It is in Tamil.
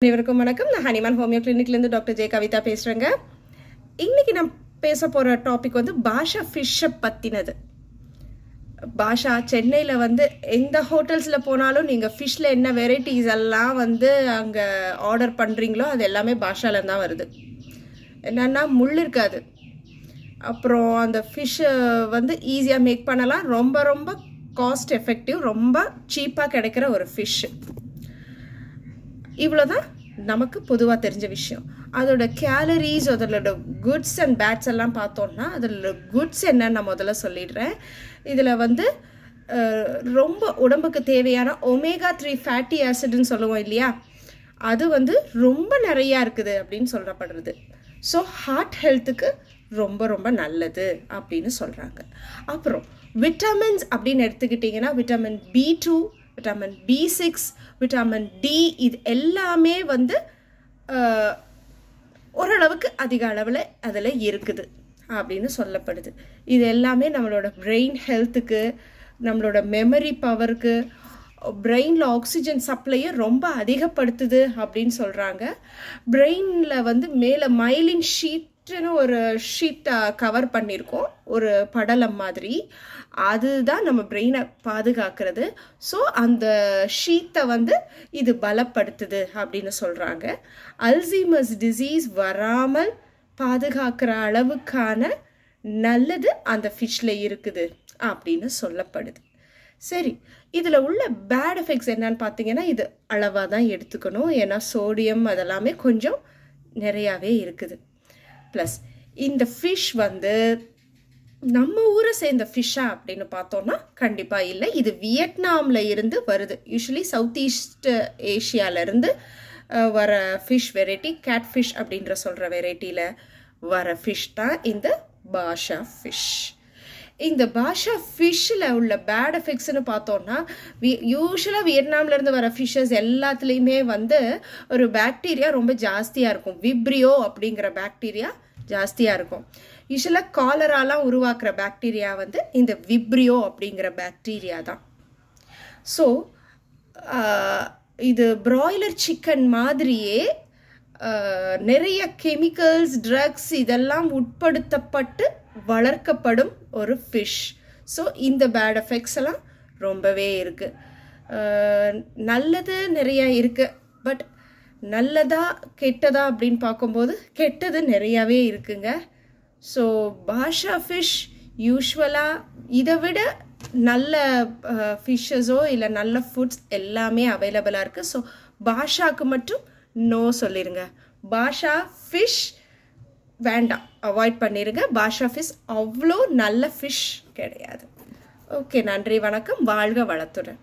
அனைவருக்கும் வணக்கம். நான் ஹனிமான் ஹோமியோ கிளினிக்லேருந்து டாக்டர் ஜே கவிதா பேசுகிறேங்க. இன்னைக்கு நான் பேச போகிற டாபிக் பாஷா ஃபிஷ்ஷை பற்றினது. பாஷா சென்னையில் எந்த ஹோட்டல்ஸில் போனாலும் நீங்கள் ஃபிஷ்ஷில் என்ன வெரைட்டிஸ் எல்லாம் அங்கே ஆர்டர் பண்ணுறீங்களோ அது எல்லாமே பாஷாவில் தான் வருது. என்னென்னா முள் இருக்காது, அப்புறம் அந்த ஃபிஷ்ஷை ஈஸியாக மேக் பண்ணலாம். ரொம்ப ரொம்ப காஸ்ட் எஃபெக்டிவ், ரொம்ப சீப்பாக கிடைக்கிற ஒரு ஃபிஷ்ஷு. இவ்வளோதான் நமக்கு பொதுவாக தெரிஞ்ச விஷயம். அதோட கேலரிஸ், அதோட குட்ஸ் அண்ட் பேட்ஸ் எல்லாம் பார்த்தோம்னா, அதோட குட்ஸ் என்னன்னு நான் முதல்ல சொல்லிடுறேன். இதில் ரொம்ப உடம்புக்கு தேவையான ஒமேகா 3 ஃபேட்டி ஆசிட்னு சொல்லுவோம் இல்லையா, அது ரொம்ப நிறையா இருக்குது அப்படின்னு சொல்லப்படுறது. ஸோ ஹார்ட் ஹெல்த்துக்கு ரொம்ப ரொம்ப நல்லது அப்படின்னு சொல்கிறாங்க. அப்புறம் விட்டமின்ஸ் அப்படின்னு எடுத்துக்கிட்டிங்கன்னா vitamin B2, vitamin B6, vitamin D, இது எல்லாமே ஓரளவுக்கு அதிக அளவில் அதில் இருக்குது அப்படின்னு சொல்லப்படுது. இது எல்லாமே நம்மளோட பிரெயின் ஹெல்த்துக்கு, நம்மளோட மெமரி பவருக்கு, பிரெயினில் ஆக்சிஜன் சப்ளையை ரொம்ப அதிகப்படுத்துது அப்படின்னு சொல்கிறாங்க. பிரெயினில் மேலே மைலின் ஷீட்னு ஒரு ஷீட்டை கவர் பண்ணியிருக்கோம், ஒரு படலம் மாதிரி. அதுதான் நம்ம பிரெயினை பாதுகாக்கிறது. ஸோ அந்த ஷீட்டை இது பலப்படுத்துது அப்படின்னு சொல்கிறாங்க. அல்சீமர்ஸ் டிசீஸ் வராமல் பாதுகாக்கிற அளவுக்கான நல்லது அந்த ஃபிஷ்ல இருக்குது அப்படின்னு சொல்லப்படுது. சரி, இதில் உள்ள பேட் எஃபெக்ட்ஸ் என்னன்னு பார்த்தீங்கன்னா, இது அளவாக தான் எடுத்துக்கணும். ஏன்னா சோடியம் அதெல்லாமே கொஞ்சம் நிறையாவே இருக்குது. ப்ளஸ் இந்த ஃபிஷ் நம்ம ஊரை சேர்ந்த ஃபிஷ்ஷா அப்படின்னு பார்த்தோம்னா கண்டிப்பாக இல்லை. இது வியட்நாமில் இருந்து வருது. யூஸ்வலி சவுத் ஈஸ்ட் ஏஷியாவிலேருந்து வர ஃபிஷ் வெரைட்டி, கேட் ஃபிஷ் அப்படின்ற சொல்கிற வெரைட்டியில் வர ஃபிஷ் தான் இந்த பாஷா ஃபிஷ். இந்த பாஷா ஃபிஷ்ஷில் உள்ள பேட் எஃபெக்ட்ஸ்னு பார்த்தோம்னா, யூஸ்வலாக வியட்நாம்லேருந்து வர ஃபிஷ்ஷஸ் எல்லாத்துலேயுமே ஒரு பாக்டீரியா ரொம்ப ஜாஸ்தியாக இருக்கும். விப்ரியோ அப்படிங்கிற பாக்டீரியா ஜாஸ்தியாக இருக்கும். யூஸ்வலாக காலராலாம் உருவாக்குற பாக்டீரியா இந்த விப்ரியோ அப்படிங்கிற பாக்டீரியா தான். ஸோ இது பிராய்லர் சிக்கன் மாதிரியே நிறைய கெமிக்கல்ஸ், ட்ரக்ஸ் இதெல்லாம் உட்படுத்தப்பட்டு வளர்க்கப்படும் ஒரு ஃபிஷ். ஸோ இந்த பேட் எஃபெக்ட்ஸ் எல்லாம் ரொம்பவே இருக்குது. நல்லது நிறையா இருக்குது, பட் நல்லதா கெட்டதா அப்படின்னு பார்க்கும்போது கெட்டது நிறையாவே இருக்குங்க. ஸோ பாஷா ஃபிஷ் யூஸ்வலாக இதை விட நல்ல ஃபிஷ்ஷஸோ இல்லை நல்ல ஃபுட்ஸ் எல்லாமே அவைலபிளாக இருக்குது. ஸோ பாஷாக்கு மட்டும் நோ சொல்லிடுங்க. பாஷா ஃபிஷ் வேண்டாம், அவாய்ட் பண்ணிடுங்க. பாஷா ஃபிஷ் அவ்வளோ நல்ல ஃபிஷ் கிடையாது. ஓகே, நன்றி, வணக்கம், வாழ்க வளத்துடன்.